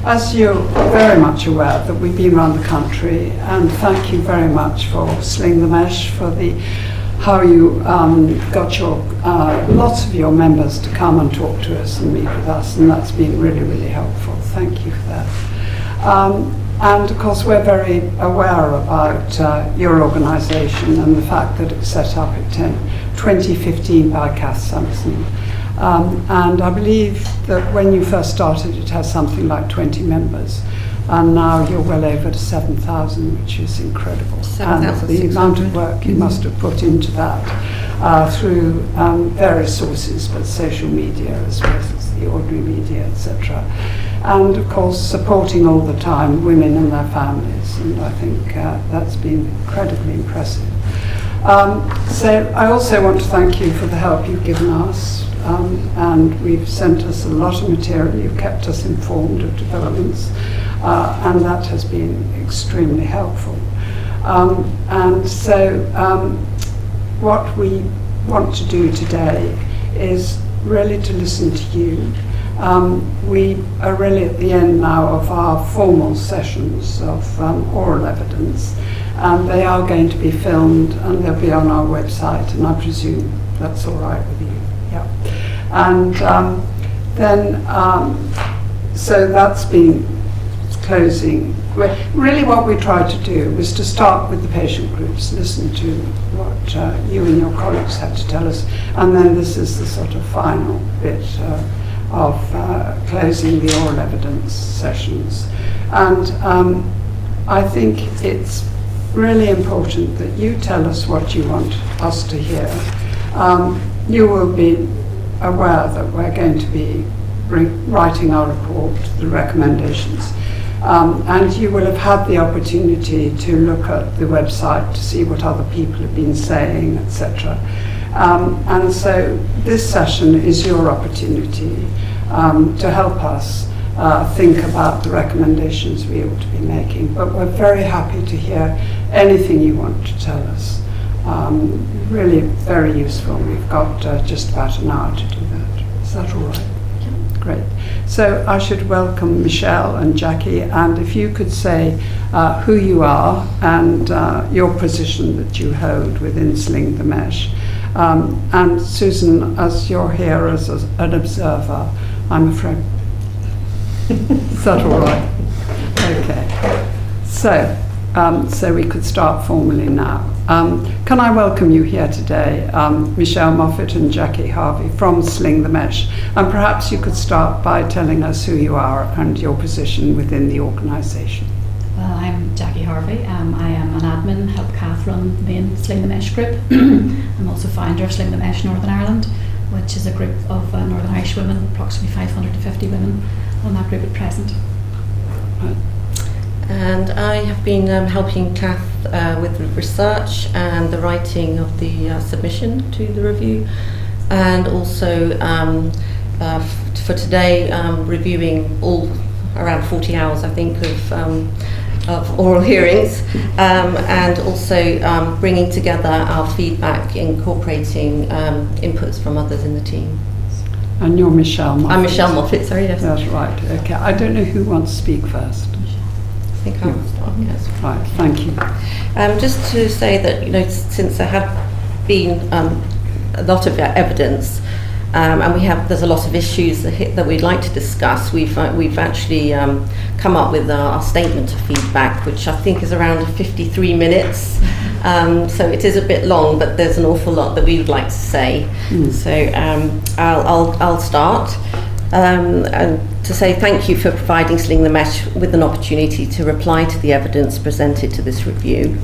as you're very much aware that we've been around the country, and thank you very much for Sling the Mesh, for how you got lots of your members to come and talk to us and meet with us, and that's been really, really helpful. Thank you for that. And of course we're very aware about your organisation and the fact that it's set up in 2015 by Kath Sampson. And I believe that when you first started it had something like 20 members, and now you're well over 7,000, which is incredible. And the amount of work you must have put into that through various sources, but social media as well as the ordinary media, etc. And of course supporting all the time women and their families, and I think that's been incredibly impressive. So I also want to thank you for the help you've given us, and we've sent us a lot of material. You've kept us informed of developments, and that has been extremely helpful. And so what we want to do today is really to listen to you. We are really at the end now of our formal sessions of oral evidence, and they are going to be filmed and they'll be on our website, and I presume that's all right with you. Yeah. And then so that's been closing. Really what we tried to do was to start with the patient groups, listen to what you and your colleagues had to tell us, and then this is the sort of final bit of closing the oral evidence sessions. And I think it's really important that you tell us what you want us to hear. You will be aware that we're going to be writing our report, the recommendations, and you will have had the opportunity to look at the website to see what other people have been saying, etc. And so this session is your opportunity to help us think about the recommendations we ought to be making. But we're very happy to hear anything you want to tell us. Really very useful. We've got just about an hour to do that. Is that all right? Yeah. Great. So I should welcome Michelle and Jackie, and if you could say who you are and your position that you hold within Sling the Mesh. And Susan, as you're here as an observer, I'm afraid. Is that all right? Okay. So we could start formally now. Can I welcome you here today, Michelle Moffatt and Jackie Harvey from Sling the Mesh, and perhaps you could start by telling us who you are and your position within the organisation. Well, I'm Jackie Harvey. I am an admin, help Kath run the main Sling the Mesh group. I'm also founder of Sling the Mesh Northern Ireland, which is a group of Northern Irish women, approximately 550 women on that group at present. Right. And I have been helping Kath with research and the writing of the submission to the review, and also for today reviewing all around 40 hours, I think, of oral hearings, and also bringing together our feedback, incorporating inputs from others in the team. And you're Michelle Moffatt. I'm Michelle Moffatt, sorry, yes. That's right, okay. I don't know who wants to speak first. I think I'll start, yes. Right, thank you. Just to say that, since there have been a lot of evidence, and there's a lot of issues that we'd like to discuss, we've actually come up with our statement of feedback, which I think is around 53 minutes. So it is a bit long, but there's an awful lot that we would like to say. So I'll start. And to say thank you for providing Sling the Mesh with an opportunity to reply to the evidence presented to this review.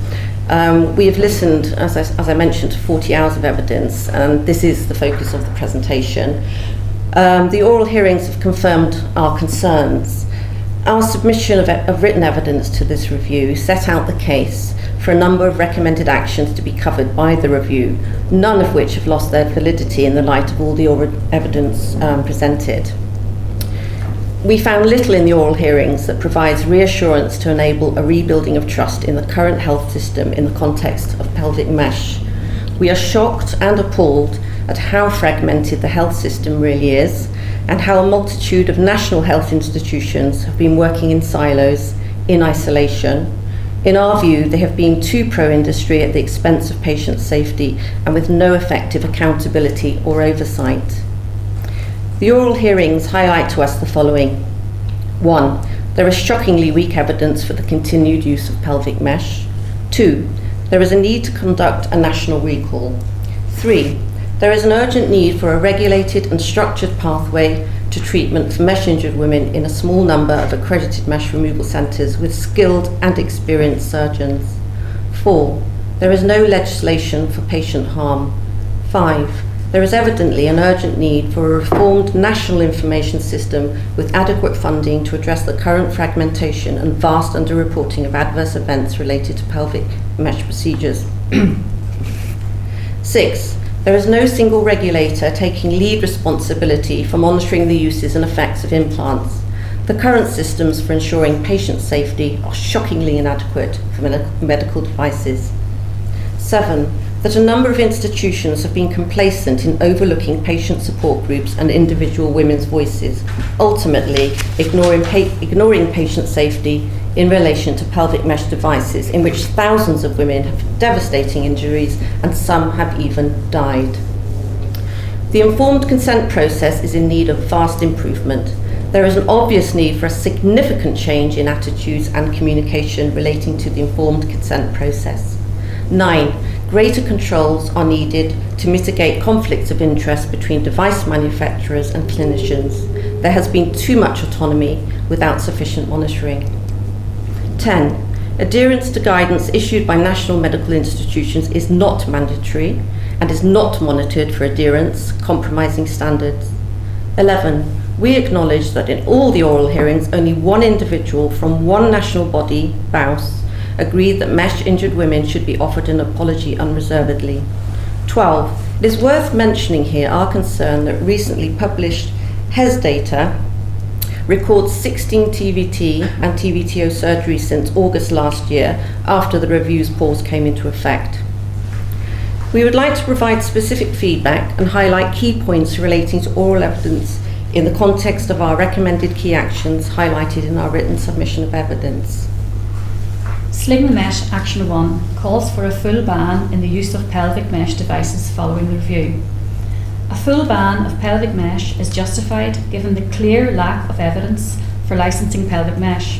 We have listened, as I mentioned, to 40 hours of evidence, and this is the focus of the presentation. The oral hearings have confirmed our concerns. Our submission of written evidence to this review set out the case for a number of recommended actions to be covered by the review, none of which have lost their validity in the light of all the oral evidence presented. We found little in the oral hearings that provides reassurance to enable a rebuilding of trust in the current health system in the context of pelvic mesh. We are shocked and appalled at how fragmented the health system really is, and how a multitude of national health institutions have been working in silos, in isolation. In our view, they have been too pro-industry at the expense of patient safety and with no effective accountability or oversight. The oral hearings highlight to us the following. 1. There is shockingly weak evidence for the continued use of pelvic mesh. 2. There is a need to conduct a national recall. 3. There is an urgent need for a regulated and structured pathway to treatment for mesh-injured women in a small number of accredited mesh removal centres with skilled and experienced surgeons. 4. There is no legislation for patient harm. 5. There is evidently an urgent need for a reformed national information system with adequate funding to address the current fragmentation and vast underreporting of adverse events related to pelvic mesh procedures. 6. There is no single regulator taking lead responsibility for monitoring the uses and effects of implants. The current systems for ensuring patient safety are shockingly inadequate for medical devices. 7. That a number of institutions have been complacent in overlooking patient support groups and individual women's voices, ultimately ignoring patient safety in relation to pelvic mesh devices, in which thousands of women have devastating injuries and some have even died. The informed consent process is in need of vast improvement. There is an obvious need for a significant change in attitudes and communication relating to the informed consent process. 9. Greater controls are needed to mitigate conflicts of interest between device manufacturers and clinicians. There has been too much autonomy without sufficient monitoring. 10. Adherence to guidance issued by national medical institutions is not mandatory and is not monitored for adherence, compromising standards. 11. We acknowledge that in all the oral hearings, only one individual from one national body, BAUS, agreed that mesh-injured women should be offered an apology unreservedly. 12. It is worth mentioning here our concern that recently published HES data records 16 TVT and TVTO surgeries since August last year, after the review's pause came into effect. We would like to provide specific feedback and highlight key points relating to oral evidence in the context of our recommended key actions highlighted in our written submission of evidence. Sling the Mesh Action 1 calls for a full ban in the use of pelvic mesh devices following the review. A full ban of pelvic mesh is justified given the clear lack of evidence for licensing pelvic mesh,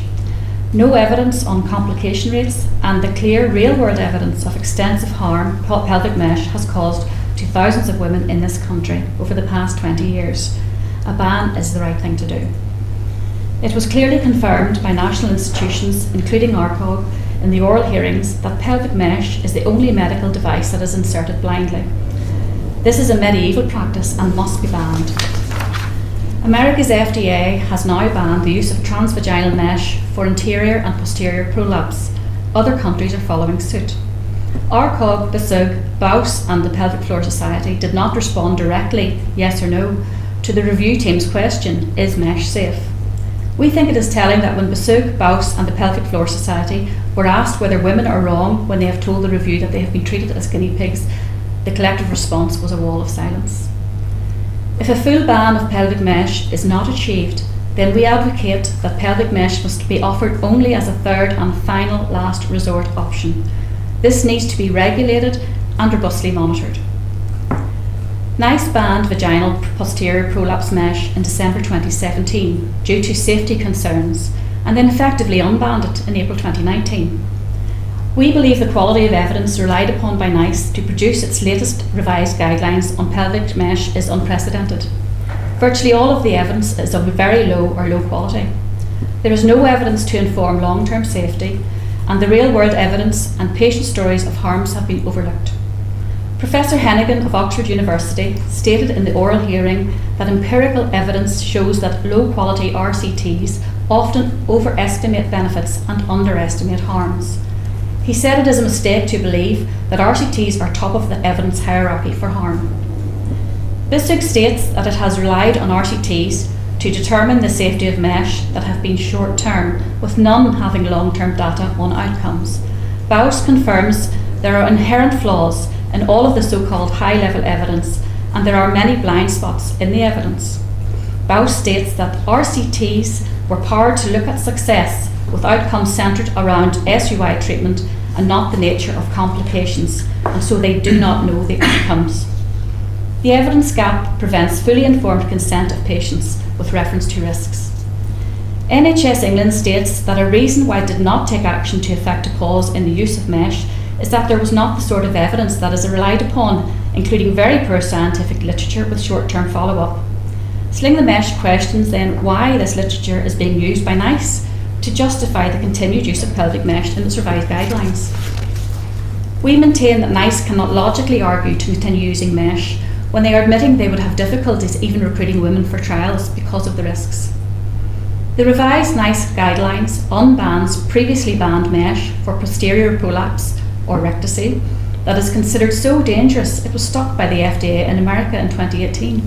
no evidence on complication rates, and the clear real-world evidence of extensive harm pelvic mesh has caused to thousands of women in this country over the past 20 years. A ban is the right thing to do. It was clearly confirmed by national institutions, including RCOG, in the oral hearings that pelvic mesh is the only medical device that is inserted blindly. This is a medieval practice and must be banned. America's FDA has now banned the use of transvaginal mesh for anterior and posterior prolapse. Other countries are following suit. RCOG, BSUG, BAUS and the Pelvic Floor Society did not respond directly, yes or no, to the review team's question, is mesh safe? We think it is telling that when BSUG, BAUS and the Pelvic Floor Society were asked whether women are wrong when they have told the review that they have been treated as guinea pigs, the collective response was a wall of silence. If a full ban of pelvic mesh is not achieved, then we advocate that pelvic mesh must be offered only as a third and final last resort option. This needs to be regulated and robustly monitored. NICE banned vaginal posterior prolapse mesh in December 2017 due to safety concerns, and then effectively unbanned it in April 2019. We believe the quality of evidence relied upon by NICE to produce its latest revised guidelines on pelvic mesh is unprecedented. Virtually all of the evidence is of very low or low quality. There is no evidence to inform long-term safety, and the real-world evidence and patient stories of harms have been overlooked. Professor Hennigan of Oxford University stated in the oral hearing that empirical evidence shows that low-quality RCTs often overestimate benefits and underestimate harms. He said it is a mistake to believe that RCTs are top of the evidence hierarchy for harm. BSUG states that it has relied on RCTs to determine the safety of mesh that have been short-term, with none having long-term data on outcomes. BAUS confirms there are inherent flaws in all of the so-called high-level evidence, and there are many blind spots in the evidence. Bausch states that RCTs were powered to look at success with outcomes centred around SUI treatment and not the nature of complications, and so they do not know the outcomes. The evidence gap prevents fully informed consent of patients with reference to risks. NHS England states that a reason why it did not take action to effect a pause in the use of mesh is that there was not the sort of evidence that is relied upon, including very poor scientific literature with short-term follow-up. Sling the Mesh questions then why this literature is being used by NICE to justify the continued use of pelvic mesh in its revised guidelines. We maintain that NICE cannot logically argue to continue using mesh when they are admitting they would have difficulties even recruiting women for trials because of the risks. The revised NICE guidelines unbans previously banned mesh for posterior prolapse or rectusy that is considered so dangerous it was stopped by the FDA in America in 2018.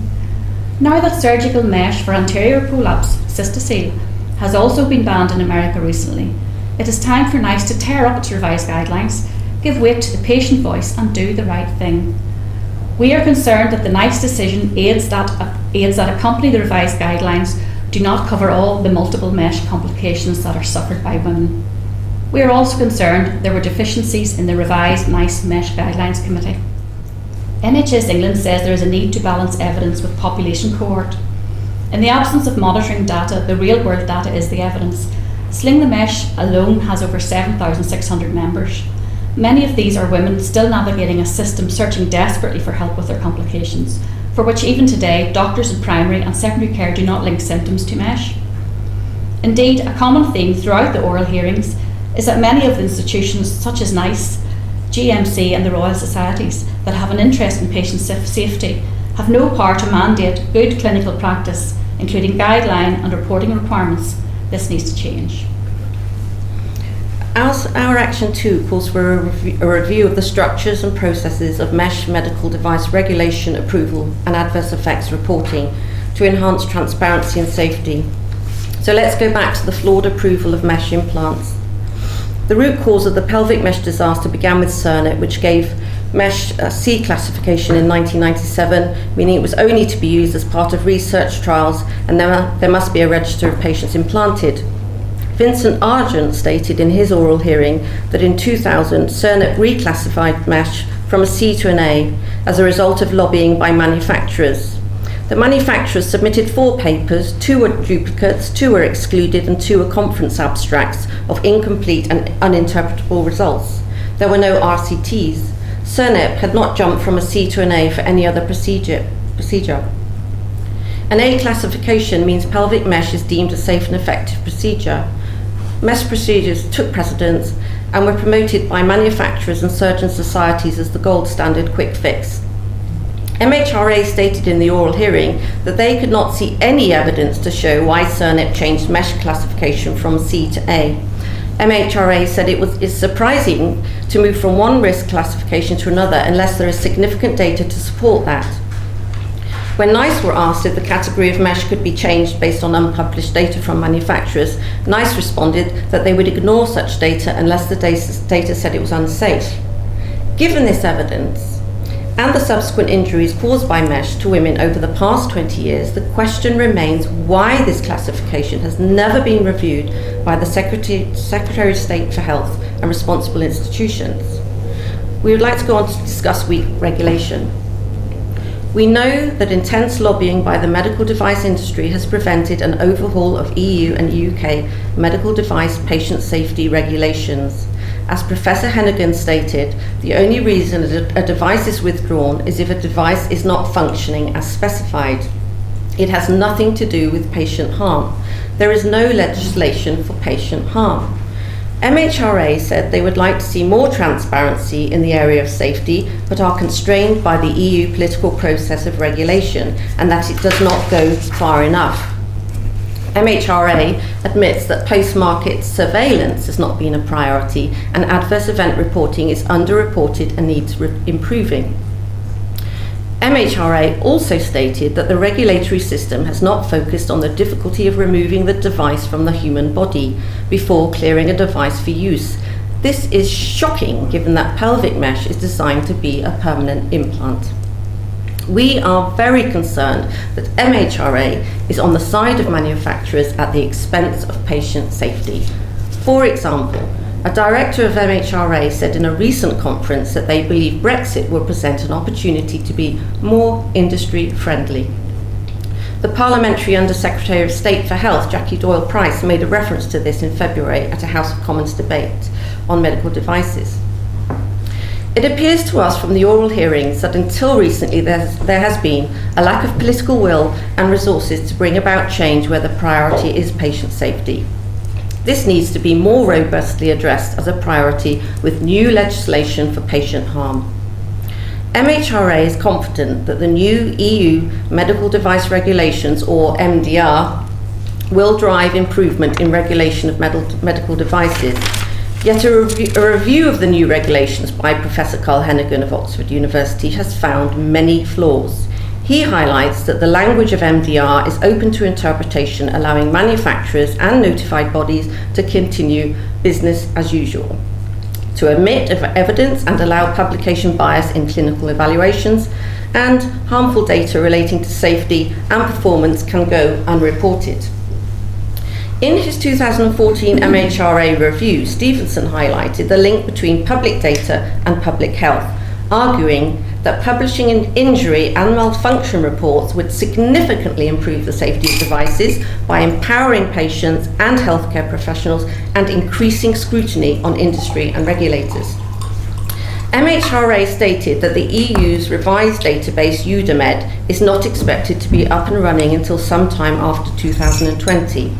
Now that surgical mesh for anterior prolapse cystocele has also been banned in America recently, it is time for NICE to tear up its revised guidelines, give weight to the patient voice and do the right thing. We are concerned that the NICE decision aids that accompany the revised guidelines do not cover all the multiple mesh complications that are suffered by women. We are also concerned there were deficiencies in the revised NICE Mesh Guidelines Committee. NHS England says there is a need to balance evidence with population cohort. In the absence of monitoring data, the real-world data is the evidence. Sling the Mesh alone has over 7,600 members. Many of these are women still navigating a system searching desperately for help with their complications, for which even today doctors in primary and secondary care do not link symptoms to mesh. Indeed, a common theme throughout the oral hearings is that many of the institutions such as NICE, GMC and the Royal Societies that have an interest in patient safety have no power to mandate good clinical practice, including guideline and reporting requirements. This needs to change. Our Action 2 calls for a review of the structures and processes of mesh medical device regulation, approval and adverse effects reporting to enhance transparency and safety. So let's go back to the flawed approval of mesh implants. The root cause of the pelvic mesh disaster began with CERNET, which gave mesh a C classification in 1997, meaning it was only to be used as part of research trials and there must be a register of patients implanted. Vincent Argent stated in his oral hearing that in 2000, CERNET reclassified mesh from a C to an A as a result of lobbying by manufacturers. The manufacturers submitted 4 papers, 2 were duplicates, 2 were excluded, and 2 were conference abstracts of incomplete and uninterpretable results. There were no RCTs. CERNET had not jumped from a C to an A for any other procedure. An A classification means pelvic mesh is deemed a safe and effective procedure. Mesh procedures took precedence and were promoted by manufacturers and surgeon societies as the gold standard quick fix. MHRA stated in the oral hearing that they could not see any evidence to show why CERNET changed mesh classification from C to A. MHRA said it's surprising to move from one risk classification to another unless there is significant data to support that. When NICE were asked if the category of mesh could be changed based on unpublished data from manufacturers, NICE responded that they would ignore such data unless the data said it was unsafe. Given this evidence, and the subsequent injuries caused by mesh to women over the past 20 years, the question remains why this classification has never been reviewed by the Secretary of State for Health and responsible institutions. We would like to go on to discuss weak regulation. We know that intense lobbying by the medical device industry has prevented an overhaul of EU and UK medical device patient safety regulations. As Professor Hennigan stated, the only reason a device is withdrawn is if a device is not functioning as specified. It has nothing to do with patient harm. There is no legislation for patient harm. MHRA said they would like to see more transparency in the area of safety, but are constrained by the EU political process of regulation and that it does not go far enough. MHRA admits that post-market surveillance has not been a priority and adverse event reporting is underreported and needs improving. MHRA also stated that the regulatory system has not focused on the difficulty of removing the device from the human body before clearing a device for use. This is shocking given that pelvic mesh is designed to be a permanent implant. We are very concerned that MHRA is on the side of manufacturers at the expense of patient safety. For example, a director of MHRA said in a recent conference that they believe Brexit will present an opportunity to be more industry friendly. The Parliamentary Under-Secretary of State for Health, Jackie Doyle-Price, made a reference to this in February at a House of Commons debate on medical devices. It appears to us from the oral hearings that until recently there has been a lack of political will and resources to bring about change where the priority is patient safety. This needs to be more robustly addressed as a priority with new legislation for patient harm. MHRA is confident that the new EU Medical Device Regulations, or MDR, will drive improvement in regulation of medical devices. Yet a review of the new regulations by Professor Carl Hennigan of Oxford University has found many flaws. He highlights that the language of MDR is open to interpretation, allowing manufacturers and notified bodies to continue business as usual, to omit evidence and allow publication bias in clinical evaluations, and harmful data relating to safety and performance can go unreported. In his 2014 MHRA review, Stevenson highlighted the link between public data and public health, arguing that publishing injury and malfunction reports would significantly improve the safety of devices by empowering patients and healthcare professionals and increasing scrutiny on industry and regulators. MHRA stated that the EU's revised database EUDAMED is not expected to be up and running until sometime after 2020.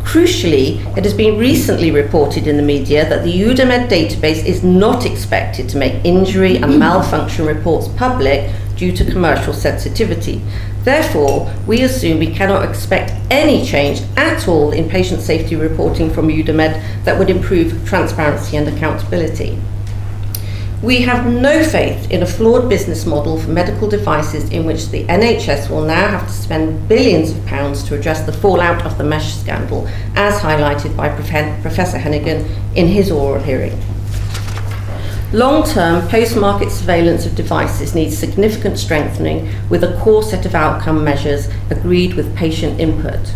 Crucially, it has been recently reported in the media that the EUDAMED database is not expected to make injury and malfunction reports public due to commercial sensitivity. Therefore, we assume we cannot expect any change at all in patient safety reporting from EUDAMED that would improve transparency and accountability. We have no faith in a flawed business model for medical devices in which the NHS will now have to spend billions of pounds to address the fallout of the mesh scandal, as highlighted by Professor Hennigan in his oral hearing. Long-term post-market surveillance of devices needs significant strengthening with a core set of outcome measures agreed with patient input.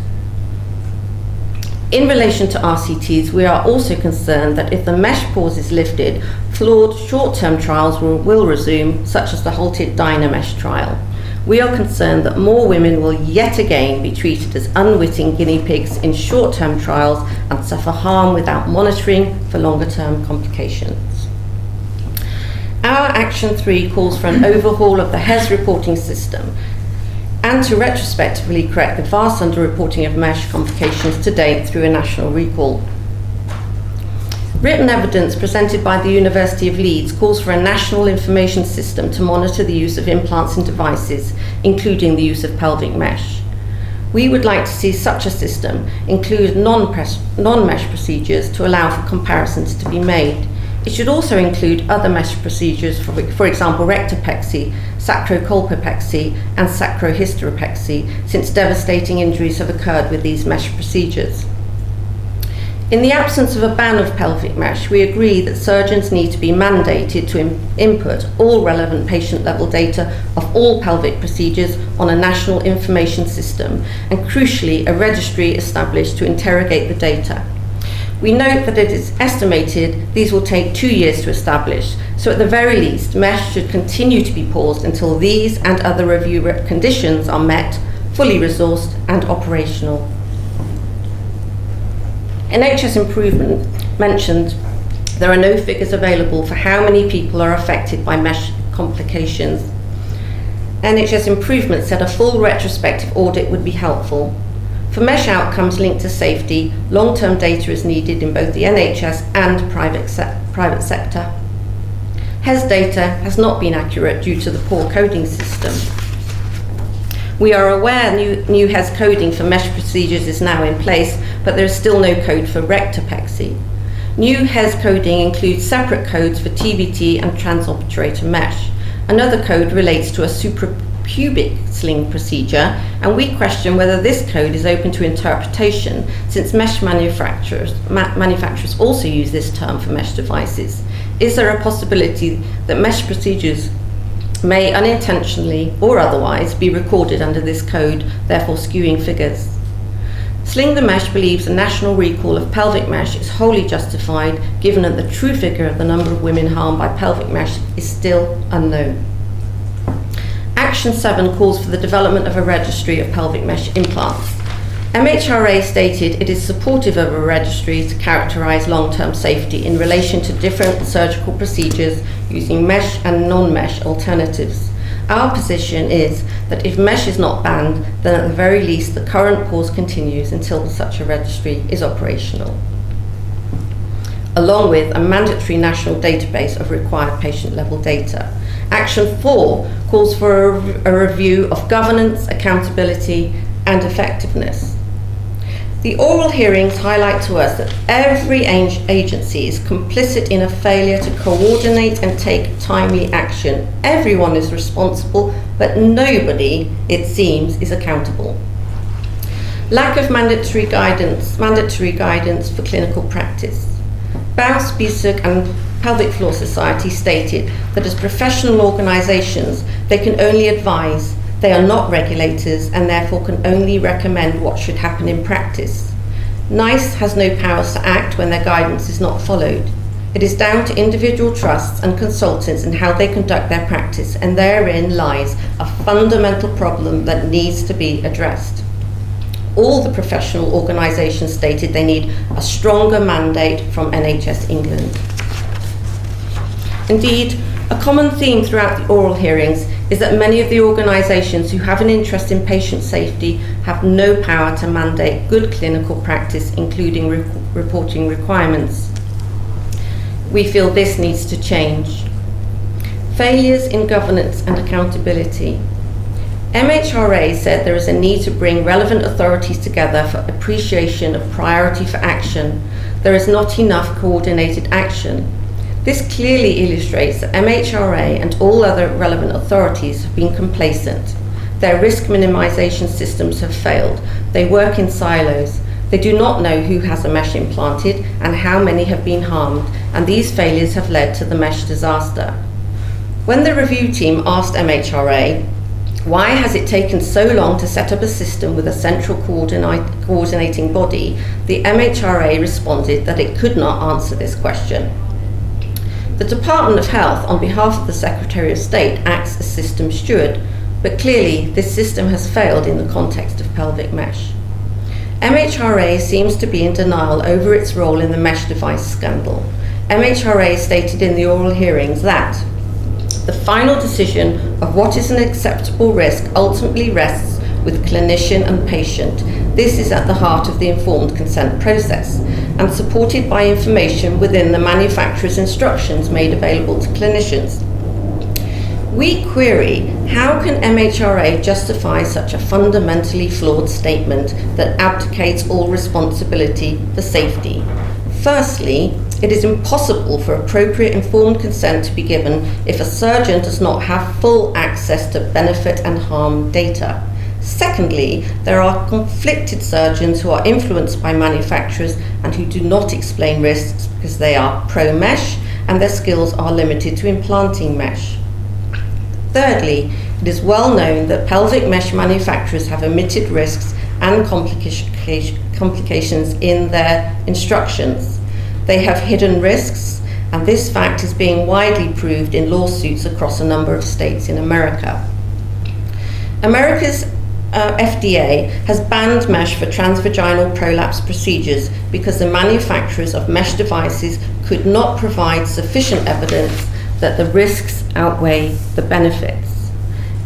In relation to RCTs, we are also concerned that if the mesh pause is lifted, flawed short-term trials will resume, such as the halted Dynamesh trial. We are concerned that more women will yet again be treated as unwitting guinea pigs in short-term trials and suffer harm without monitoring for longer-term complications. Our Action 3 calls for an overhaul of the HES reporting system and to retrospectively correct the vast underreporting of mesh complications to date through a national recall. Written evidence presented by the University of Leeds calls for a national information system to monitor the use of implants and devices, including the use of pelvic mesh. We would like to see such a system include non-mesh procedures to allow for comparisons to be made. It should also include other mesh procedures, for example, rectopexy, sacrocolpopexy, and sacrohysteropexy, since devastating injuries have occurred with these mesh procedures. In the absence of a ban of pelvic mesh, we agree that surgeons need to be mandated to input all relevant patient-level data of all pelvic procedures on a national information system, and crucially, a registry established to interrogate the data. We note that it is estimated these will take 2 years to establish, so at the very least, mesh should continue to be paused until these and other review conditions are met, fully resourced and operational. NHS Improvement mentioned there are no figures available for how many people are affected by mesh complications. NHS Improvement said a full retrospective audit would be helpful. For mesh outcomes linked to safety, long-term data is needed in both the NHS and private sector. HES data has not been accurate due to the poor coding system. We are aware new HES coding for mesh procedures is now in place, but there is still no code for rectopexy. New HES coding includes separate codes for TBT and transobturator mesh. Another code relates to a suprapubic sling procedure, and we question whether this code is open to interpretation, since mesh manufacturers also use this term for mesh devices. Is there a possibility that mesh procedures may unintentionally or otherwise be recorded under this code, therefore skewing figures. Sling the Mesh believes a national recall of pelvic mesh is wholly justified, given that the true figure of the number of women harmed by pelvic mesh is still unknown. Action 7 calls for the development of a registry of pelvic mesh implants. MHRA stated it is supportive of a registry to characterise long-term safety in relation to different surgical procedures using mesh and non-mesh alternatives. Our position is that if mesh is not banned, then at the very least the current pause continues until such a registry is operational, along with a mandatory national database of required patient-level data. Action 4 calls for a review of governance, accountability, and effectiveness. The oral hearings highlight to us that every agency is complicit in a failure to coordinate and take timely action. Everyone is responsible, but nobody, it seems, is accountable. Lack of mandatory guidance for clinical practice. Baus, BISUC and Pelvic Floor Society stated that as professional organisations, they can only advise. They are not regulators and therefore can only recommend what should happen in practice. NICE has no powers to act when their guidance is not followed. It is down to individual trusts and consultants in how they conduct their practice, and therein lies a fundamental problem that needs to be addressed. All the professional organisations stated they need a stronger mandate from NHS England. Indeed, a common theme throughout the oral hearings is that many of the organisations who have an interest in patient safety have no power to mandate good clinical practice, including reporting requirements. We feel this needs to change. Failures in governance and accountability. MHRA said there is a need to bring relevant authorities together for appreciation of priority for action. There is not enough coordinated action. This clearly illustrates that MHRA and all other relevant authorities have been complacent. Their risk minimisation systems have failed. They work in silos. They do not know who has a mesh implanted and how many have been harmed, and these failures have led to the mesh disaster. When the review team asked MHRA, why has it taken so long to set up a system with a central coordinating body, the MHRA responded that it could not answer this question. The Department of Health, on behalf of the Secretary of State, acts as system steward, but clearly this system has failed in the context of pelvic mesh. MHRA seems to be in denial over its role in the mesh device scandal. MHRA stated in the oral hearings that the final decision of what is an acceptable risk ultimately rests with clinician and patient. This is at the heart of the informed consent process and supported by information within the manufacturer's instructions made available to clinicians. We query, how can MHRA justify such a fundamentally flawed statement that abdicates all responsibility for safety? Firstly, it is impossible for appropriate informed consent to be given if a surgeon does not have full access to benefit and harm data. Secondly, there are conflicted surgeons who are influenced by manufacturers and who do not explain risks because they are pro-mesh and their skills are limited to implanting mesh. Thirdly, it is well known that pelvic mesh manufacturers have omitted risks and complications in their instructions. They have hidden risks, and this fact is being widely proved in lawsuits across a number of states in America. America's FDA has banned mesh for transvaginal prolapse procedures because the manufacturers of mesh devices could not provide sufficient evidence that the risks outweigh the benefits.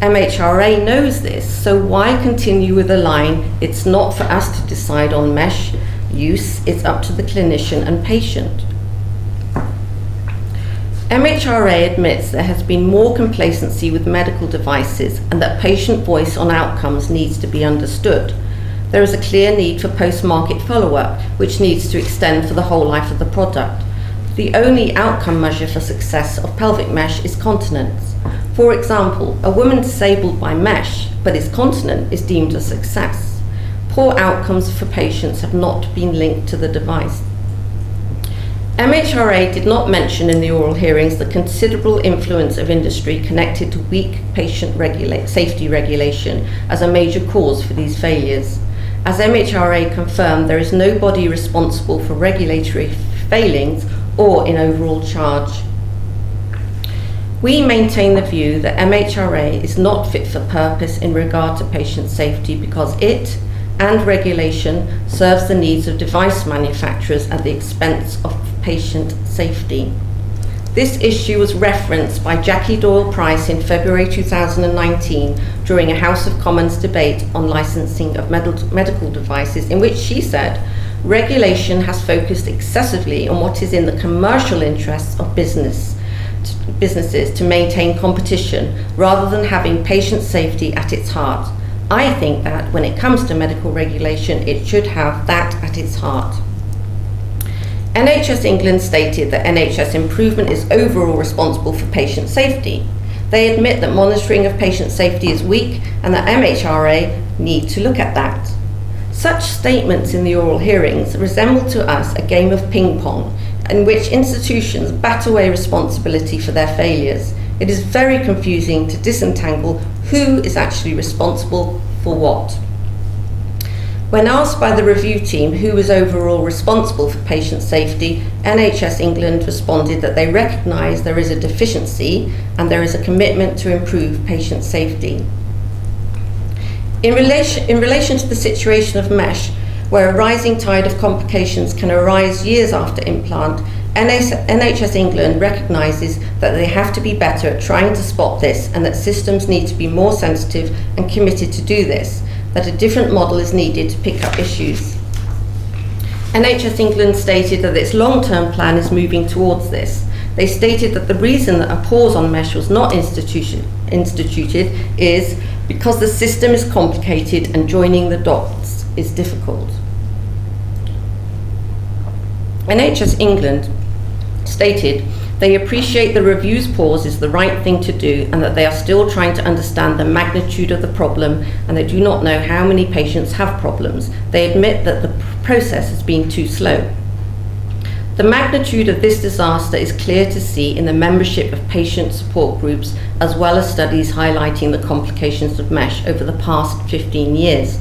MHRA knows this, so why continue with the line, it's not for us to decide on mesh use, it's up to the clinician and patient. MHRA admits there has been more complacency with medical devices and that patient voice on outcomes needs to be understood. There is a clear need for post-market follow-up, which needs to extend for the whole life of the product. The only outcome measure for success of pelvic mesh is continence. For example, a woman disabled by mesh but is continent is deemed a success. Poor outcomes for patients have not been linked to the device. MHRA did not mention in the oral hearings the considerable influence of industry connected to weak patient safety regulation as a major cause for these failures. As MHRA confirmed, there is no body responsible for regulatory failings or in overall charge. We maintain the view that MHRA is not fit for purpose in regard to patient safety because it and regulation serves the needs of device manufacturers at the expense of patient safety. This issue was referenced by Jackie Doyle-Price in February 2019 during a House of Commons debate on licensing of medical devices, in which she said, regulation has focused excessively on what is in the commercial interests of businesses to maintain competition rather than having patient safety at its heart. I think that when it comes to medical regulation, it should have that at its heart. NHS England stated that NHS Improvement is overall responsible for patient safety. They admit that monitoring of patient safety is weak and that MHRA need to look at that. Such statements in the oral hearings resemble to us a game of ping pong in which institutions bat away responsibility for their failures. It is very confusing to disentangle who is actually responsible for what. When asked by the review team who was overall responsible for patient safety, NHS England responded that they recognise there is a deficiency and there is a commitment to improve patient safety. In relation to the situation of mesh, where a rising tide of complications can arise years after implant, NHS England recognises that they have to be better at trying to spot this and that systems need to be more sensitive and committed to do this, that a different model is needed to pick up issues. NHS England stated that its long-term plan is moving towards this. They stated that the reason that a pause on mesh was not instituted is because the system is complicated and joining the dots is difficult. NHS England stated they appreciate the review's pause is the right thing to do and that they are still trying to understand the magnitude of the problem and they do not know how many patients have problems. They admit that the process has been too slow. The magnitude of this disaster is clear to see in the membership of patient support groups as well as studies highlighting the complications of mesh over the past 15 years.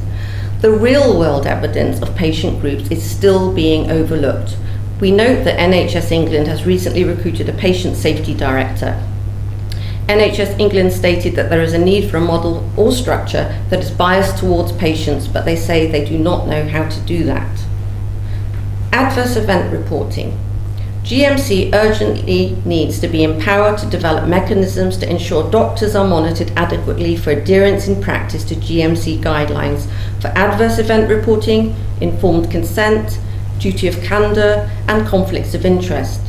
The real-world evidence of patient groups is still being overlooked. We note that NHS England has recently recruited a patient safety director. NHS England stated that there is a need for a model or structure that is biased towards patients, but they say they do not know how to do that. Adverse event reporting. GMC urgently needs to be empowered to develop mechanisms to ensure doctors are monitored adequately for adherence in practice to GMC guidelines for adverse event reporting, informed consent, duty of candour and conflicts of interest.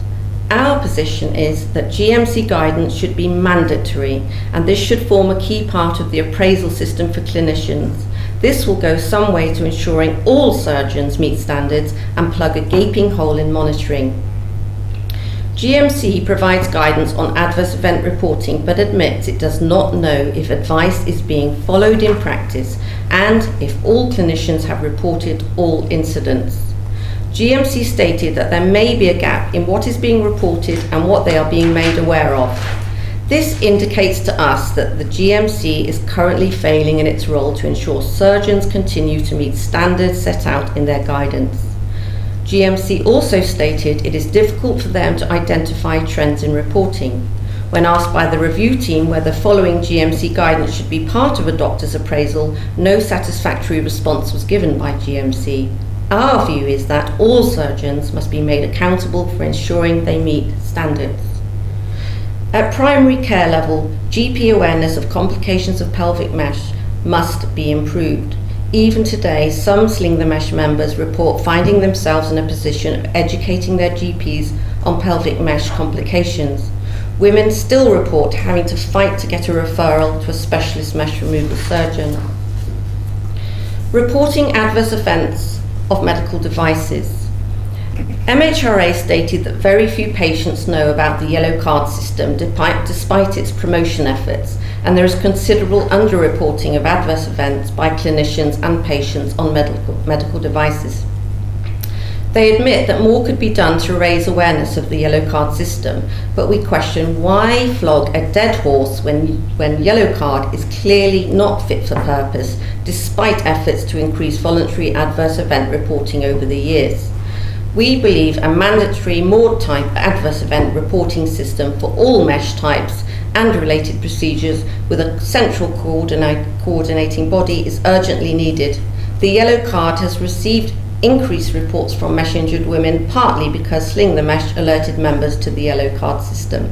Our position is that GMC guidance should be mandatory and this should form a key part of the appraisal system for clinicians. This will go some way to ensuring all surgeons meet standards and plug a gaping hole in monitoring. GMC provides guidance on adverse event reporting but admits it does not know if advice is being followed in practice and if all clinicians have reported all incidents. GMC stated that there may be a gap in what is being reported and what they are being made aware of. This indicates to us that the GMC is currently failing in its role to ensure surgeons continue to meet standards set out in their guidance. GMC also stated it is difficult for them to identify trends in reporting. When asked by the review team whether following GMC guidance should be part of a doctor's appraisal, no satisfactory response was given by GMC. Our view is that all surgeons must be made accountable for ensuring they meet standards. At primary care level, GP awareness of complications of pelvic mesh must be improved. Even today, some Sling the Mesh members report finding themselves in a position of educating their GPs on pelvic mesh complications. Women still report having to fight to get a referral to a specialist mesh removal surgeon. Reporting adverse events of medical devices. MHRA stated that very few patients know about the yellow card system despite its promotion efforts, and there is considerable underreporting of adverse events by clinicians and patients on medical devices. They admit that more could be done to raise awareness of the yellow card system, but we question why flog a dead horse when yellow card is clearly not fit for purpose, despite efforts to increase voluntary adverse event reporting over the years. We believe a mandatory MAUD type adverse event reporting system for all mesh types and related procedures with a central coordinating body is urgently needed. The yellow card has received increased reports from mesh injured women, partly because Sling the Mesh alerted members to the yellow card system.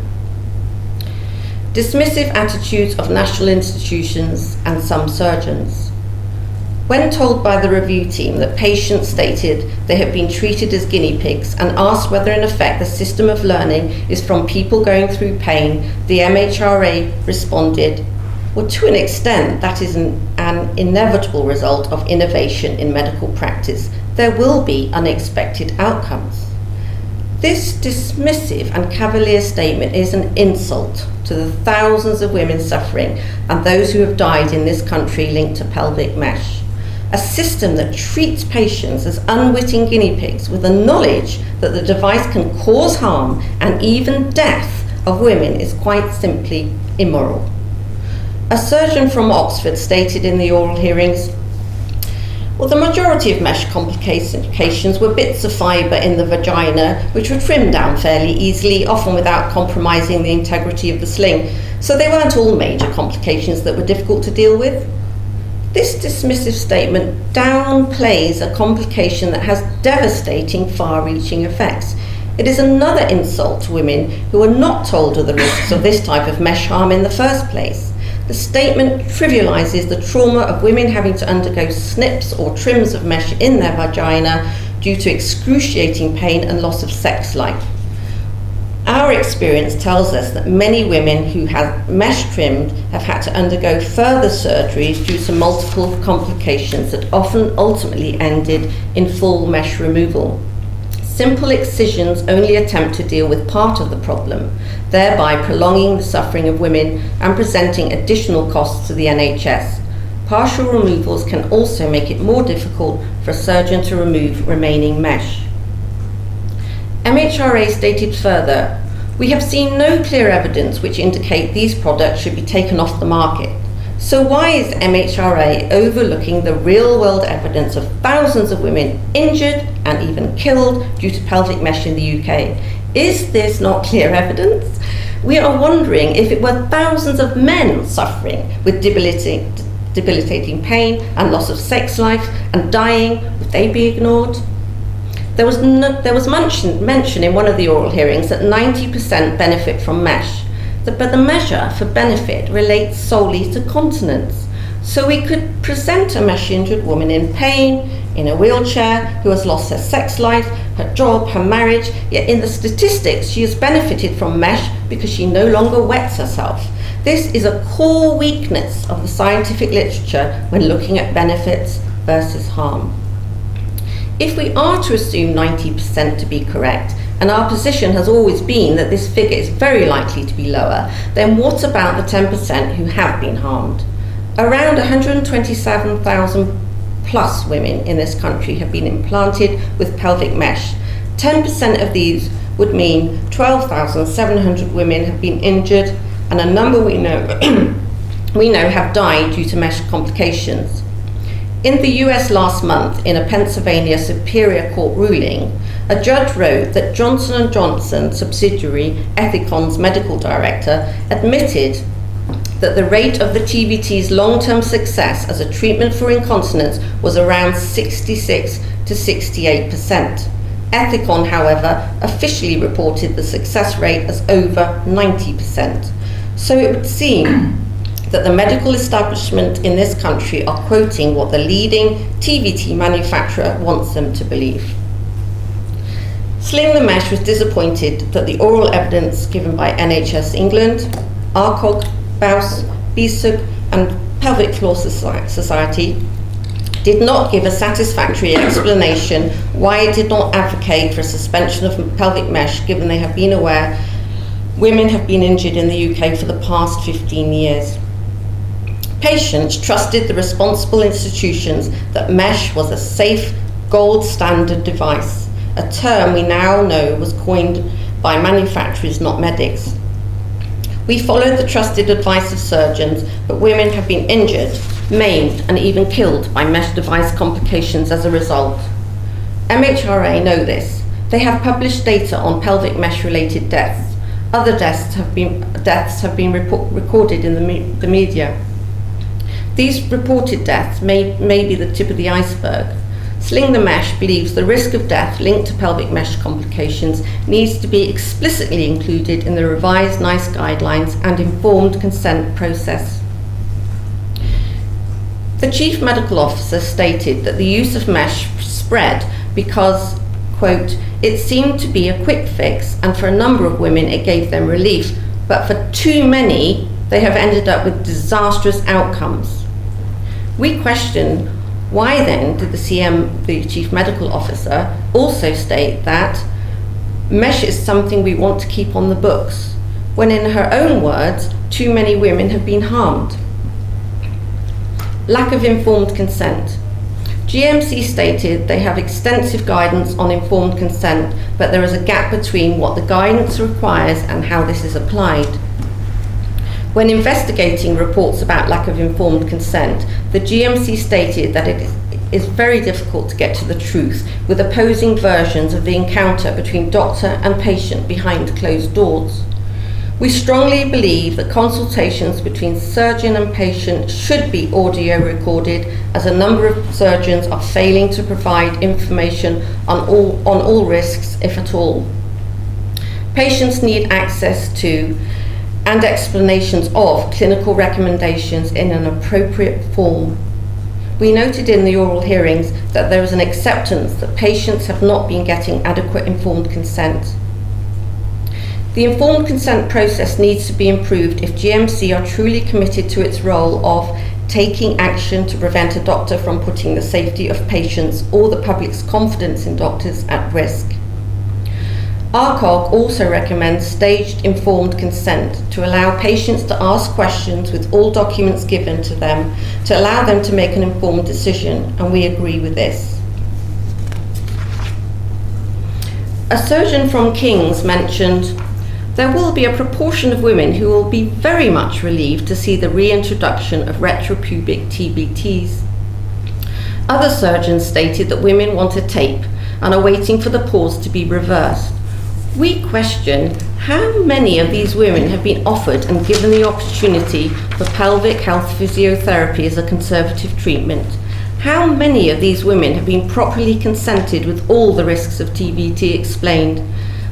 Dismissive attitudes of national institutions and some surgeons. When told by the review team that patients stated they had been treated as guinea pigs and asked whether in effect the system of learning is from people going through pain, the MHRA responded, well, to an extent that is an inevitable result of innovation in medical practice. There will be unexpected outcomes. This dismissive and cavalier statement is an insult to the thousands of women suffering and those who have died in this country linked to pelvic mesh. A system that treats patients as unwitting guinea pigs with the knowledge that the device can cause harm and even death of women is quite simply immoral. A surgeon from Oxford stated in the oral hearings, well, the majority of mesh complications were bits of fibre in the vagina which were trimmed down fairly easily, often without compromising the integrity of the sling, so they weren't all major complications that were difficult to deal with. This dismissive statement downplays a complication that has devastating, far-reaching effects. It is another insult to women who are not told of the risks of this type of mesh harm in the first place. The statement trivialises the trauma of women having to undergo snips or trims of mesh in their vagina due to excruciating pain and loss of sex life. Our experience tells us that many women who have mesh trimmed have had to undergo further surgeries due to multiple complications that often ultimately ended in full mesh removal. Simple excisions only attempt to deal with part of the problem, thereby prolonging the suffering of women and presenting additional costs to the NHS. Partial removals can also make it more difficult for a surgeon to remove remaining mesh. MHRA stated further, we have seen no clear evidence which indicate these products should be taken off the market. So why is MHRA overlooking the real-world evidence of thousands of women injured and even killed due to pelvic mesh in the UK? Is this not clear evidence? We are wondering if it were thousands of men suffering with debilitating pain and loss of sex life and dying, would they be ignored? There was mention in one of the oral hearings that 90% benefit from mesh. But the measure for benefit relates solely to continence. So we could present a mesh-injured woman in pain, in a wheelchair, who has lost her sex life, her job, her marriage, yet in the statistics she has benefited from mesh because she no longer wets herself. This is a core weakness of the scientific literature when looking at benefits versus harm. If we are to assume 90% to be correct, and our position has always been that this figure is very likely to be lower, then what about the 10% who have been harmed? Around 127,000 plus women in this country have been implanted with pelvic mesh. 10% of these would mean 12,700 women have been injured, and a number we know have died due to mesh complications. In the US last month, in a Pennsylvania Superior Court ruling, a judge wrote that Johnson & Johnson subsidiary Ethicon's medical director admitted that the rate of the TVT's long-term success as a treatment for incontinence was around 66 to 68%. Ethicon, however, officially reported the success rate as over 90%. So it would seem that the medical establishment in this country are quoting what the leading TVT manufacturer wants them to believe. Sling the Mesh was disappointed that the oral evidence given by NHS England, ARCOG, BAUS, BSUG and Pelvic Floor Society did not give a satisfactory explanation why it did not advocate for a suspension of pelvic mesh, given they have been aware women have been injured in the UK for the past 15 years. Patients trusted the responsible institutions that mesh was a safe, gold standard device. a term we now know was coined by manufacturers, not medics. We followed the trusted advice of surgeons, but women have been injured, maimed, and even killed by mesh device complications as a result. MHRA know this. They have published data on pelvic mesh-related deaths. Other deaths have been recorded in the media. These reported deaths may be the tip of the iceberg. Sling the Mesh believes the risk of death linked to pelvic mesh complications needs to be explicitly included in the revised NICE guidelines and informed consent process. The Chief Medical Officer stated that the use of mesh spread because, quote, it seemed to be a quick fix and for a number of women it gave them relief, but for too many they have ended up with disastrous outcomes. We question why then did the CM, the Chief Medical Officer, also state that mesh is something we want to keep on the books, when in her own words, too many women have been harmed. Lack of informed consent. GMC stated they have extensive guidance on informed consent, but there is a gap between what the guidance requires and how this is applied. When investigating reports about lack of informed consent, the GMC stated that it is very difficult to get to the truth, with opposing versions of the encounter between doctor and patient behind closed doors. We strongly believe that consultations between surgeon and patient should be audio recorded, as a number of surgeons are failing to provide information on all risks, if at all. Patients need access to and explanations of clinical recommendations in an appropriate form. We noted in the oral hearings that there is an acceptance that patients have not been getting adequate informed consent. The informed consent process needs to be improved if GMC are truly committed to its role of taking action to prevent a doctor from putting the safety of patients or the public's confidence in doctors at risk. RCOG also recommends staged informed consent to allow patients to ask questions with all documents given to them to allow them to make an informed decision, and we agree with this. A surgeon from King's mentioned, there will be a proportion of women who will be very much relieved to see the reintroduction of retropubic TBTs. Other surgeons stated that women want a tape and are waiting for the pause to be reversed. We question how many of these women have been offered and given the opportunity for pelvic health physiotherapy as a conservative treatment. How many of these women have been properly consented with all the risks of TBT explained?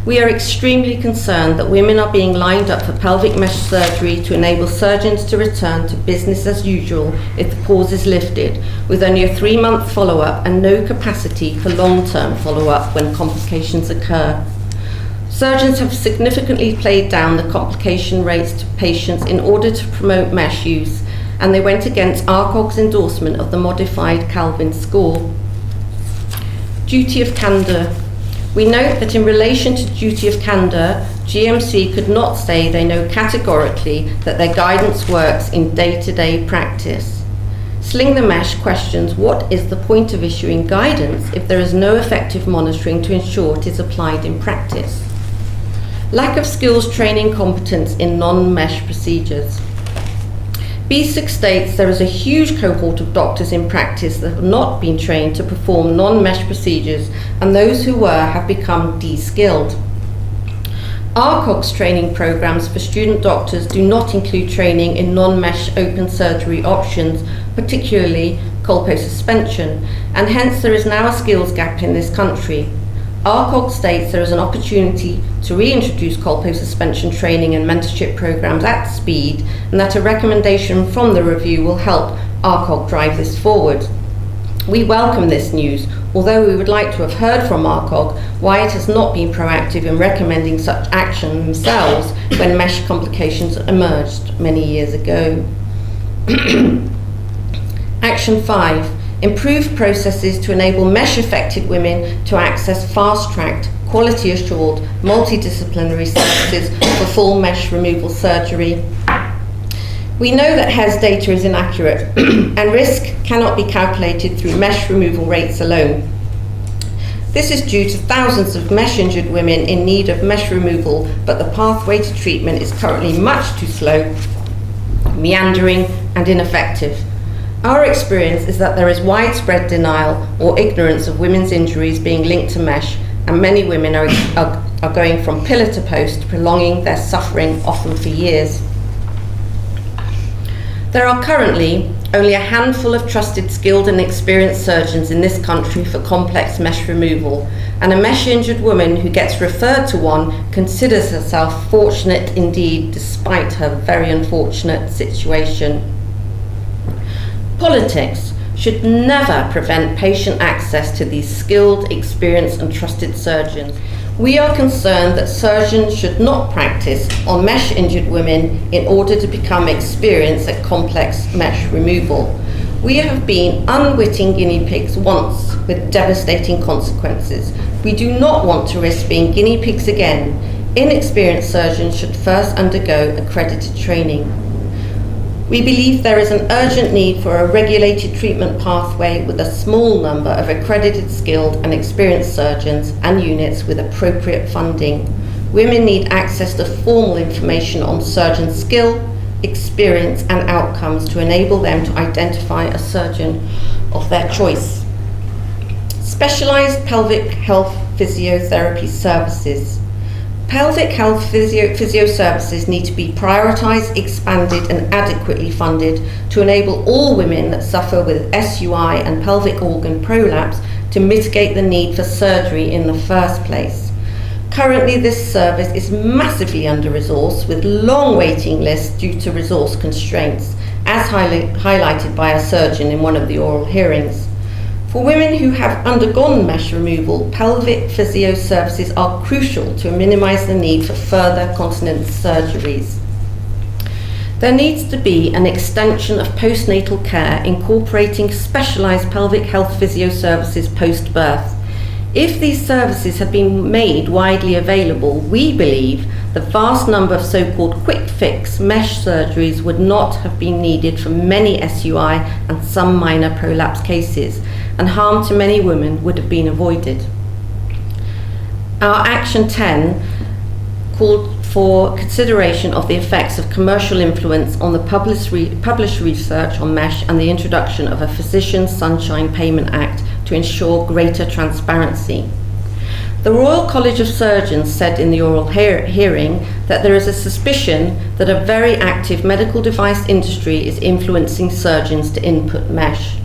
We are extremely concerned that women are being lined up for pelvic mesh surgery to enable surgeons to return to business as usual if the pause is lifted, with only a 3-month follow-up and no capacity for long-term follow-up when complications occur. Surgeons have significantly played down the complication rates to patients in order to promote mesh use, and they went against RCOG's endorsement of the modified Calvin score. Duty of candour. We note that in relation to duty of candour, GMC could not say they know categorically that their guidance works in day-to-day practice. Sling the Mesh questions what is the point of issuing guidance if there is no effective monitoring to ensure it is applied in practice. Lack of skills training competence in non-mesh procedures. B6 states there is a huge cohort of doctors in practice that have not been trained to perform non-mesh procedures, and those who were have become de-skilled. RCOG's training programs for student doctors do not include training in non-mesh open surgery options, particularly colposuspension, and hence there is now a skills gap in this country. RCOG states there is an opportunity to reintroduce colposuspension training and mentorship programs at speed, and that a recommendation from the review will help RCOG drive this forward. We welcome this news, although we would like to have heard from RCOG why it has not been proactive in recommending such action themselves when mesh complications emerged many years ago. Action 5. Improve processes to enable mesh-affected women to access fast-tracked, quality-assured, multidisciplinary services for full mesh removal surgery. We know that HES data is inaccurate and risk cannot be calculated through mesh removal rates alone. This is due to thousands of mesh-injured women in need of mesh removal, but the pathway to treatment is currently much too slow, meandering and ineffective. Our experience is that there is widespread denial or ignorance of women's injuries being linked to mesh, and many women are going from pillar to post, prolonging their suffering often for years. There are currently only a handful of trusted, skilled and experienced surgeons in this country for complex mesh removal, and a mesh-injured woman who gets referred to one considers herself fortunate indeed, despite her very unfortunate situation. Politics should never prevent patient access to these skilled, experienced and trusted surgeons. We are concerned that surgeons should not practice on mesh-injured women in order to become experienced at complex mesh removal. We have been unwitting guinea pigs once with devastating consequences. We do not want to risk being guinea pigs again. Inexperienced surgeons should first undergo accredited training. We believe there is an urgent need for a regulated treatment pathway with a small number of accredited, skilled and experienced surgeons and units with appropriate funding. Women need access to formal information on surgeon skill, experience and outcomes to enable them to identify a surgeon of their choice. Specialised pelvic health physiotherapy services. Pelvic health physio services need to be prioritised, expanded and adequately funded to enable all women that suffer with SUI and pelvic organ prolapse to mitigate the need for surgery in the first place. Currently, this service is massively under-resourced with long waiting lists due to resource constraints, as highlighted by a surgeon in one of the oral hearings. For women who have undergone mesh removal, pelvic physio services are crucial to minimise the need for further continence surgeries. There needs to be an extension of postnatal care incorporating specialised pelvic health physio services post-birth. If these services had been made widely available, we believe the vast number of so-called quick-fix mesh surgeries would not have been needed for many SUI and some minor prolapse cases, and harm to many women would have been avoided. Our Action 10 called for consideration of the effects of commercial influence on the published research on mesh and the introduction of a Physicians' Sunshine Payment Act to ensure greater transparency. The Royal College of Surgeons said in the oral hearing that there is a suspicion that a very active medical device industry is influencing surgeons to input mesh.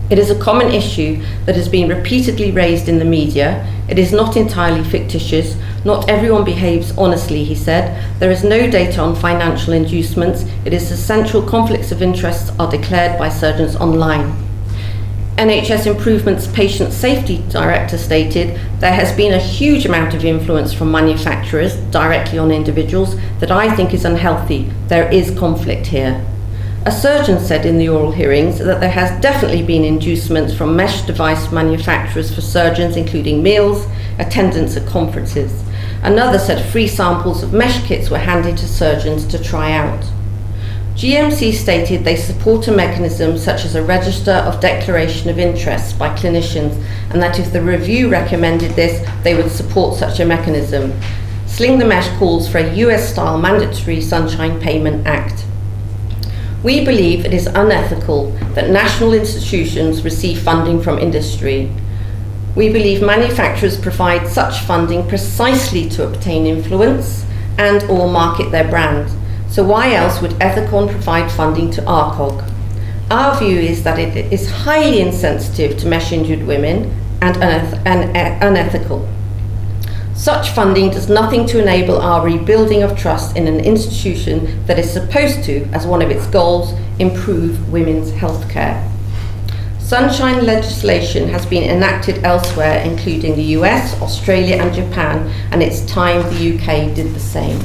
It is a common issue that has been repeatedly raised in the media. It is not entirely fictitious. Not everyone behaves honestly, he said. There is no data on financial inducements. It is essential conflicts of interest are declared by surgeons online. NHS Improvement's Patient Safety Director stated, there has been a huge amount of influence from manufacturers directly on individuals that I think is unhealthy. There is conflict here. A surgeon said in the oral hearings that there has definitely been inducements from mesh device manufacturers for surgeons, including meals, attendance at conferences. Another said free samples of mesh kits were handed to surgeons to try out. GMC stated they support a mechanism such as a register of declaration of interest by clinicians, and that if the review recommended this, they would support such a mechanism. Sling the Mesh calls for a US-style mandatory Sunshine Payment Act. We believe it is unethical that national institutions receive funding from industry. We believe manufacturers provide such funding precisely to obtain influence and or market their brand. So why else would Ethicon provide funding to ARCOG? Our view is that it is highly insensitive to mesh-injured women and unethical. Such funding does nothing to enable our rebuilding of trust in an institution that is supposed to, as one of its goals, improve women's health care. Sunshine legislation has been enacted elsewhere, including the US, Australia and Japan, and it's time the UK did the same.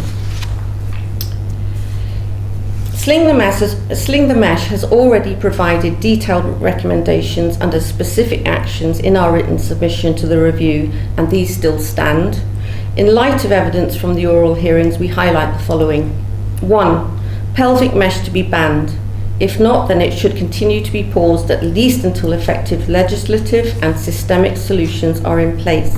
Sling the Mesh has already provided detailed recommendations under specific actions in our written submission to the review, and these still stand. In light of evidence from the oral hearings, we highlight the following. 1. Pelvic mesh to be banned. If not, then it should continue to be paused at least until effective legislative and systemic solutions are in place.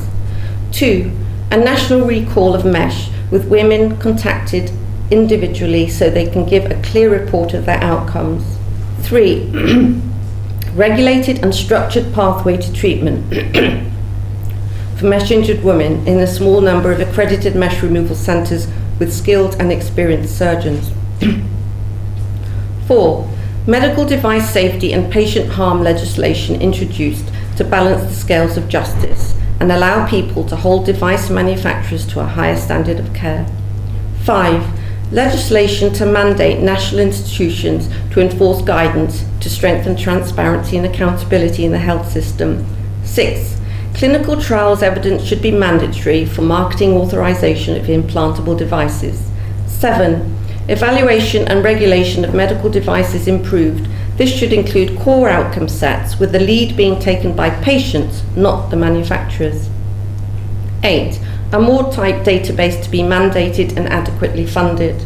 2. A national recall of mesh with women contacted individually so they can give a clear report of their outcomes. 3. Regulated and structured pathway to treatment for mesh injured women in a small number of accredited mesh removal centres with skilled and experienced surgeons. 4. Medical device safety and patient harm legislation introduced to balance the scales of justice and allow people to hold device manufacturers to a higher standard of care. 5. Legislation to mandate national institutions to enforce guidance to strengthen transparency and accountability in the health system. 6. Clinical trials evidence should be mandatory for marketing authorization of implantable devices. 7. Evaluation and regulation of medical devices improved. This should include core outcome sets, with the lead being taken by patients, not the manufacturers. 8. A more tight database to be mandated and adequately funded.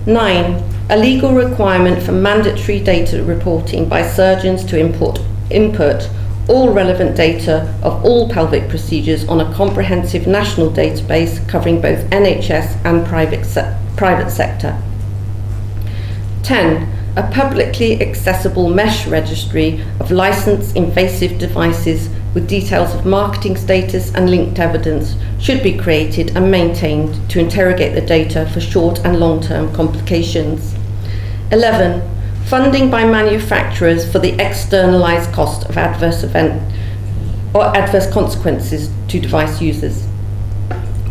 9. A legal requirement for mandatory data reporting by surgeons to input all relevant data of all pelvic procedures on a comprehensive national database covering both NHS and private sector. 10. A publicly accessible mesh registry of licensed invasive devices with details of marketing status and linked evidence should be created and maintained to interrogate the data for short and long-term complications. 11. Funding by manufacturers for the externalized cost of adverse event or adverse consequences to device users.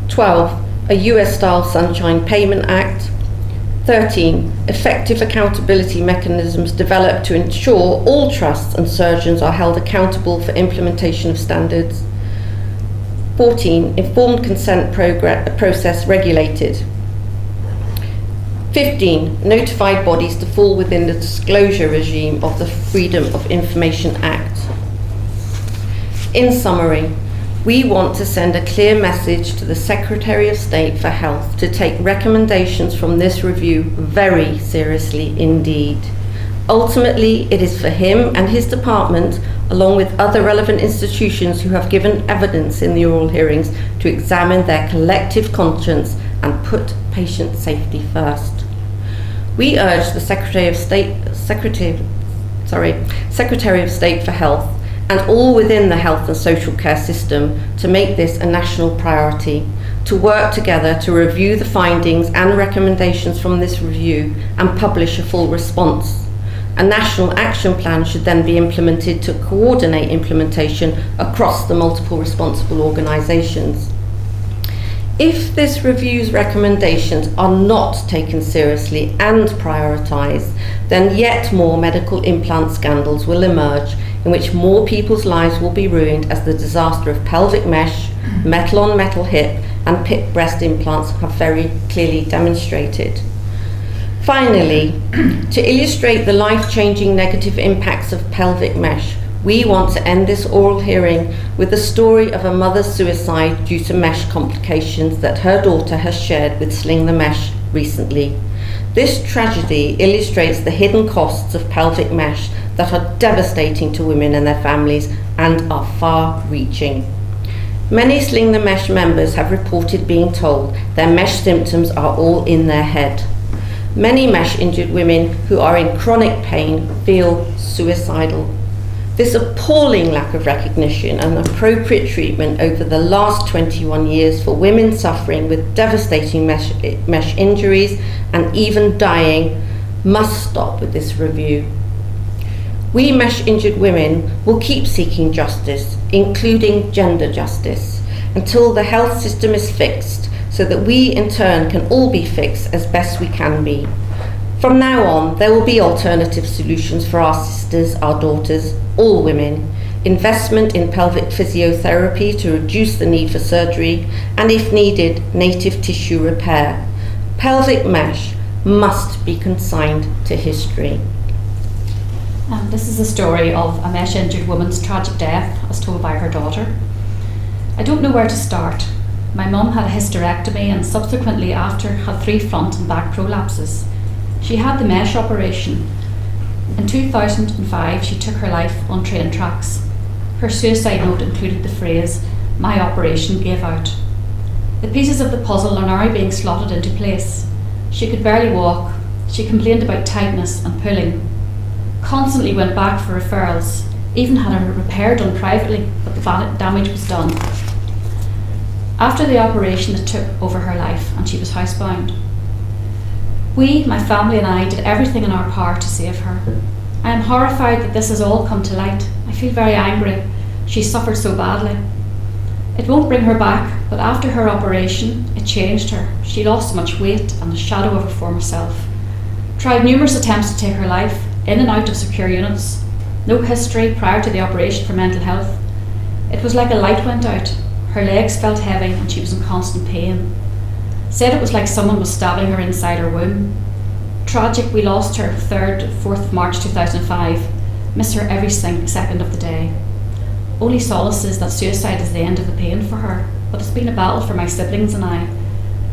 12. A US-style Sunshine Payment Act. 13. Effective accountability mechanisms developed to ensure all trusts and surgeons are held accountable for implementation of standards. 14. Informed consent process regulated. 15. Notified bodies to fall within the disclosure regime of the Freedom of Information Act. In summary, we want to send a clear message to the Secretary of State for Health to take recommendations from this review very seriously indeed. Ultimately, it is for him and his department, along with other relevant institutions who have given evidence in the oral hearings, to examine their collective conscience and put patient safety first. We urge the Secretary of State for Health and all within the health and social care system to make this a national priority, to work together to review the findings and recommendations from this review and publish a full response. A national action plan should then be implemented to coordinate implementation across the multiple responsible organisations. If this review's recommendations are not taken seriously and prioritised, then yet more medical implant scandals will emerge in which more people's lives will be ruined, as the disaster of pelvic mesh, metal-on-metal hip and PIP breast implants have very clearly demonstrated. Finally, to illustrate the life-changing negative impacts of pelvic mesh, we want to end this oral hearing with the story of a mother's suicide due to mesh complications that her daughter has shared with Sling the Mesh recently. This tragedy illustrates the hidden costs of pelvic mesh that are devastating to women and their families and are far-reaching. Many Sling the Mesh members have reported being told their mesh symptoms are all in their head. Many mesh-injured women who are in chronic pain feel suicidal. This appalling lack of recognition and appropriate treatment over the last 21 years for women suffering with devastating mesh injuries and even dying must stop with this review. We mesh-injured women will keep seeking justice, including gender justice, until the health system is fixed, so that we in turn can all be fixed as best we can be. From now on, there will be alternative solutions for our sisters, our daughters, all women. Investment in pelvic physiotherapy to reduce the need for surgery, and if needed, native tissue repair. Pelvic mesh must be consigned to history. This is a story of a mesh-injured woman's tragic death as told by her daughter. I don't know where to start. My mum had a hysterectomy and subsequently after had 3 front and back prolapses. She had the mesh operation. In 2005, she took her life on train tracks. Her suicide note included the phrase, "My operation gave out." The pieces of the puzzle are now being slotted into place. She could barely walk. She complained about tightness and pulling. Constantly went back for referrals, even had a repair done privately, but the damage was done. After the operation, it took over her life and she was housebound. We, my family and I, did everything in our power to save her. I am horrified that this has all come to light. I feel very angry. She suffered so badly. It won't bring her back, but after her operation, it changed her. She lost so much weight and the shadow of her former self. Tried numerous attempts to take her life, in and out of secure units. No history prior to the operation for mental health. It was like a light went out. Her legs felt heavy and she was in constant pain. Said it was like someone was stabbing her inside her womb. Tragic, we lost her 4th of March 2005. Miss her every second of the day. Only solace is that suicide is the end of the pain for her, but it's been a battle for my siblings and I.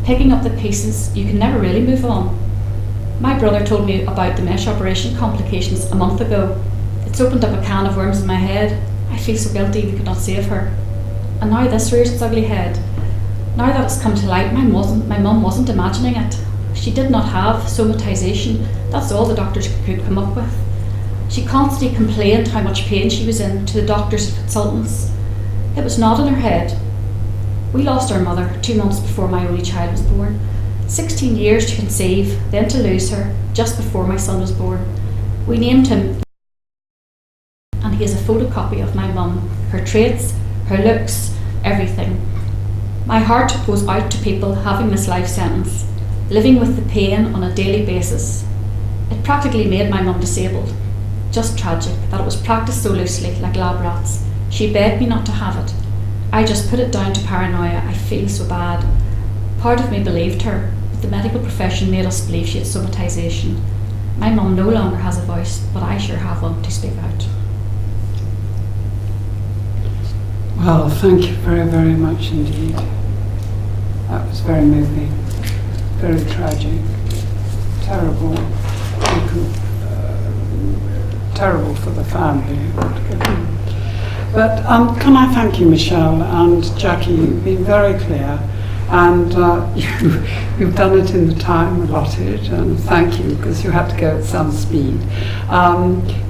Picking up the pieces, you can never really move on. My brother told me about the mesh operation complications a month ago. It's opened up a can of worms in my head. I feel so guilty we could not save her. And now this rears its ugly head. Now that it's come to light, my mum wasn't imagining it. She did not have somatization. That's all the doctors could come up with. She constantly complained how much pain she was in to the doctors and consultants. It was not in her head. We lost our mother 2 months before my only child was born. 16 years to conceive, then to lose her just before my son was born. We named him, and he is a photocopy of my mum, her traits, her looks, everything. My heart goes out to people having this life sentence, living with the pain on a daily basis. It practically made my mum disabled. Just tragic that it was practiced so loosely, like lab rats. She begged me not to have it. I just put it down to paranoia. I feel so bad. Part of me believed her, but the medical profession made us believe she had somatization. My mum no longer has a voice, but I sure have one to speak out. Well, thank you very, very much indeed. That was very moving, very tragic, terrible, terrible for the family. But can I thank you, Michelle and Jackie? You've been very clear, and you've done it in the time allotted, and thank you, because you had to go at some speed.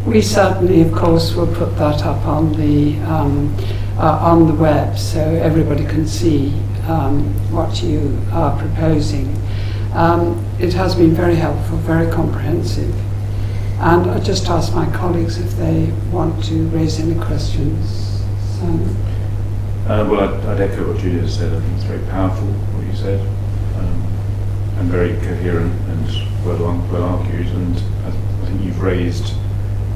We certainly, of course, will put that up on the web so everybody can see what you are proposing. It has been very helpful, very comprehensive. And I just ask my colleagues if they want to raise any questions. Well, I'd echo what Julia said. I think it's very powerful what you said, and very coherent and well argued. And I think you've raised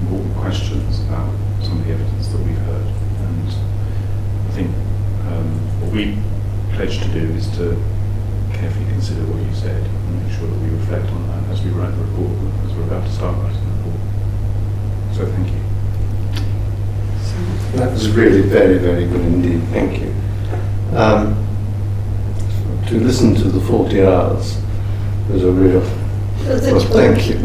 important questions about some of the evidence that we've heard. And I think what we pledge to do is to carefully consider what you said and make sure that we reflect on that as we write the report, as we're about to start writing the report. So thank you. That was really very, very good indeed. Thank you. To listen to the 40 hours was a real... Well, thank you.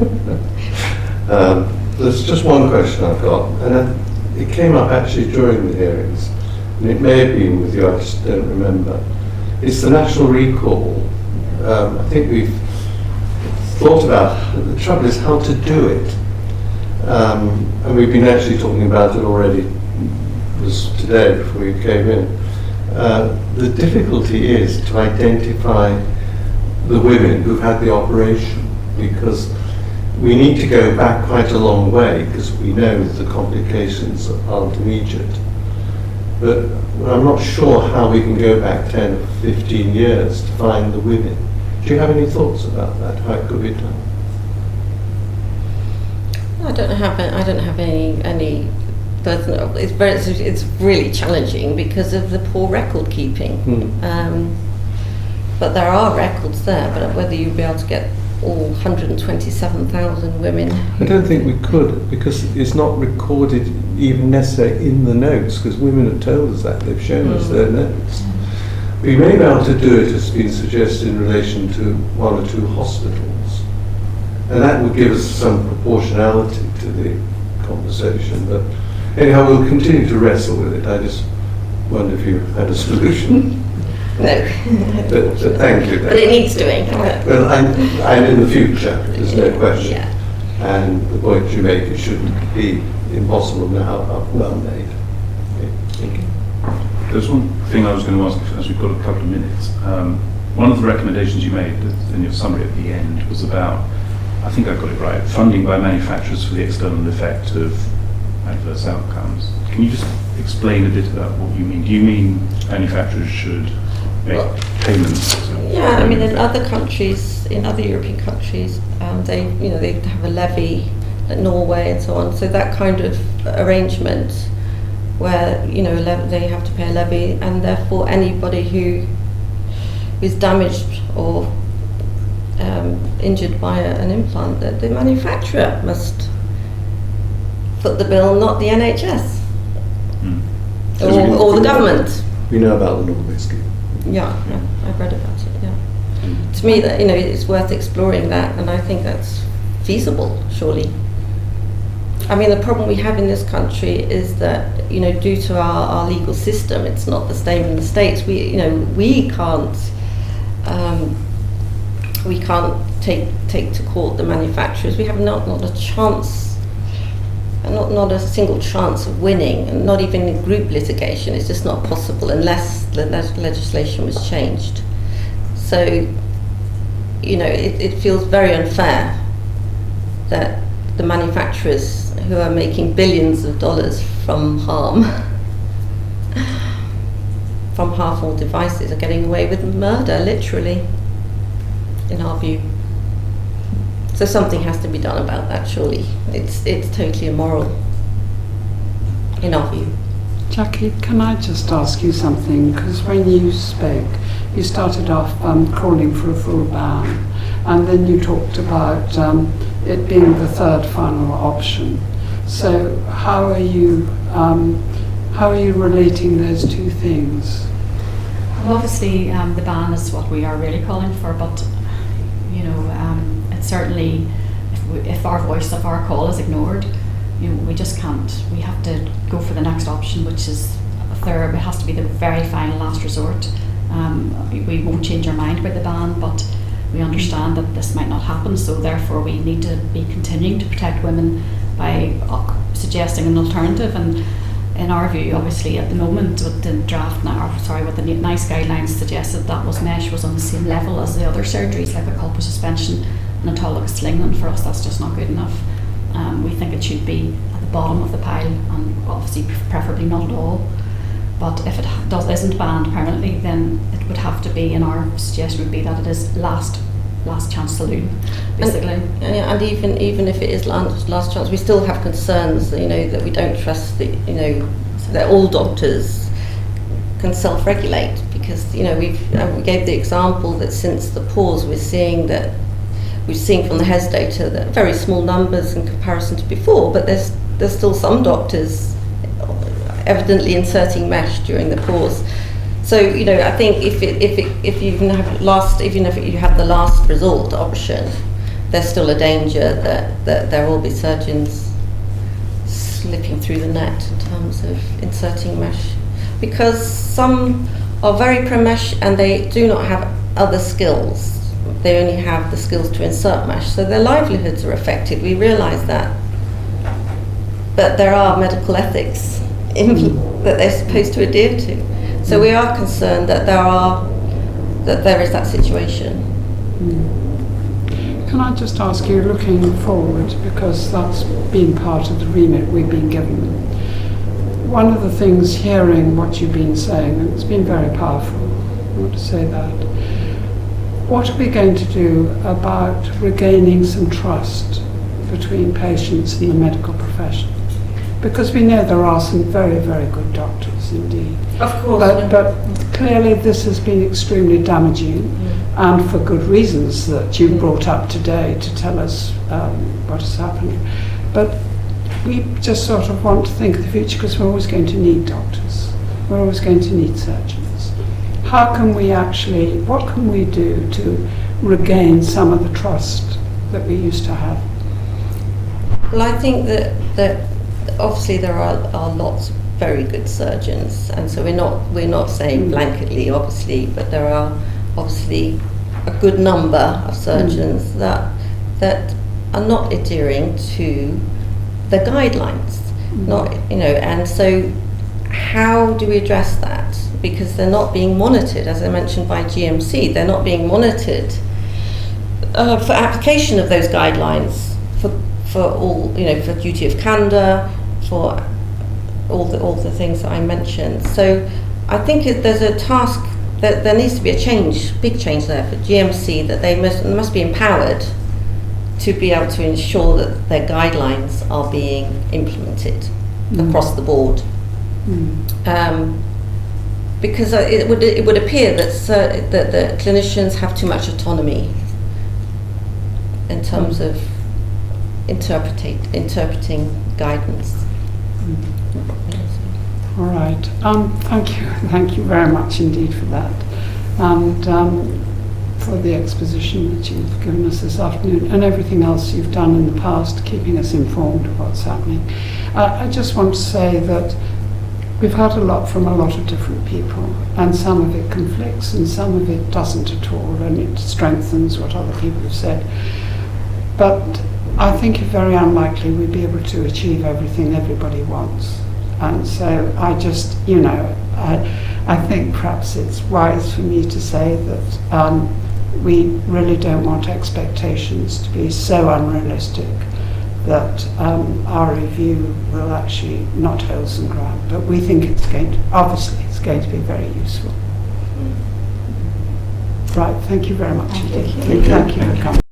There's just one question I've got, and it came up actually during the hearings, and it may have been with you, I just don't remember. It's the national recall. I think we've thought about, the trouble is how to do it. And we've been actually talking about it already, it was today before you came in. The difficulty is to identify the women who've had the operation, because we need to go back quite a long way, because we know the complications aren't immediate. But I'm not sure how we can go back 10 or 15 years to find the women. Do you have any thoughts about that, how it could be done? I don't have any personal. It's really challenging because of the poor record keeping. But there are records there, but whether you'll be able to get all 127,000 women. I don't think we could, because it's not recorded even necessarily in the notes, because women have told us that, they've shown us their notes. We may be able to do it, as has been suggested, in relation to 1 or 2 hospitals, And that would give us some proportionality to the conversation. But anyhow, we'll continue to wrestle with it. I just wonder if you had a solution. No. But thank you. But it needs doing. Well, and in the future, there's no question. Yeah. And the point you make, it shouldn't be impossible now, are well made. Okay, thank you. There's one thing I was going to ask, as we've got a couple of minutes. One of the recommendations you made in your summary at the end was about, I think I got it right, funding by manufacturers for the external effect of adverse outcomes. Can you just explain a bit about what you mean? Do you mean manufacturers should make payments? Yeah, I mean, in other countries, in other European countries, they have a levy, like Norway and so on. So that kind of arrangement, where they have to pay a levy, and therefore anybody who is damaged or injured by an implant, that the manufacturer must foot the bill, not the NHS or the government. We know about the Norway scheme. Yeah, I've read about it. Yeah, to me, that it's worth exploring that, and I think that's feasible. Surely. I mean, the problem we have in this country is that due to our legal system, it's not the same in the States. We can't take to court the manufacturers. We have not a chance, not a single chance of winning, and not even in group litigation. It's just not possible unless the legislation was changed. So, it feels very unfair that the manufacturers who are making billions of dollars from harmful devices are getting away with murder, literally, in our view. So something has to be done about that, surely. It's totally immoral, in our view. Jackie, can I just ask you something? Because when you spoke, you started off calling for a full ban, and then you talked about it being the third final option. So how are you relating those two things? Well, obviously, the ban is what we are really calling for, but it's certainly, if our voice of our call is ignored, we just can't. We have to go for the next option, which is it has to be the very final last resort. We won't change our mind about the ban, but we understand that this might not happen, so therefore we need to be continuing to protect women by suggesting an alternative. And in our view, obviously at the moment, with the with the NICE guidelines suggested that mesh was on the same level as the other surgeries, like a culpal suspension and autologous sling, and for us that's just not good enough. We think it should be at the bottom of the pile, and obviously preferably not at all. But if it isn't banned permanently, then it would have to be, and our suggestion would be that it is last chance saloon, basically. And even if it is last chance, we still have concerns, that we don't trust that all doctors can self-regulate, because we gave the example that since the pause, we've seen from the HES data that very small numbers in comparison to before, but there's still some doctors evidently inserting mesh during the pause. So I think if you have the last resort option, there's still a danger that there will be surgeons slipping through the net in terms of inserting mesh, because some are very pro-mesh and they do not have other skills. They only have the skills to insert mesh, so their livelihoods are affected. We realise that, but there are medical ethics that they're supposed to adhere to. So we are concerned that there is that situation. Can I just ask you, looking forward, because that's been part of the remit we've been given, one of the things, hearing what you've been saying, and it's been very powerful, I want to say that, what are we going to do about regaining some trust between patients and the medical profession? Because we know there are some very, very good doctors indeed. Of course. But clearly this has been extremely damaging, and for good reasons that you brought up today to tell us what is happening. But we just sort of want to think of the future, because we're always going to need doctors. We're always going to need surgeons. What can we do to regain some of the trust that we used to have? Well, I think that obviously there are lots of very good surgeons, and so we're not saying blanketly, obviously, but there are obviously a good number of surgeons that are not adhering to the guidelines, and so how do we address that? Because they're not being monitored, as I mentioned, by GMC. They're not being monitored for application of those guidelines for all, for duty of candour, for all the things that I mentioned. So I think there's a task that there needs to be a big change there for GMC, that they must be empowered to be able to ensure that their guidelines are being implemented across the board. Because it would appear that the clinicians have too much autonomy in terms of interpreting guidance. All right. Thank you very much indeed for that, and for the exposition that you've given us this afternoon, and everything else you've done in the past, keeping us informed of what's happening. I just want to say that we've heard a lot from a lot of different people, and some of it conflicts and some of it doesn't at all, and it strengthens what other people have said. But I think it's very unlikely we'd be able to achieve everything everybody wants. And so I just, I think perhaps it's wise for me to say that we really don't want expectations to be so unrealistic that our review will actually not hold some ground. But we think it's going to be very useful. Right, thank you very much indeed. Thank you for coming.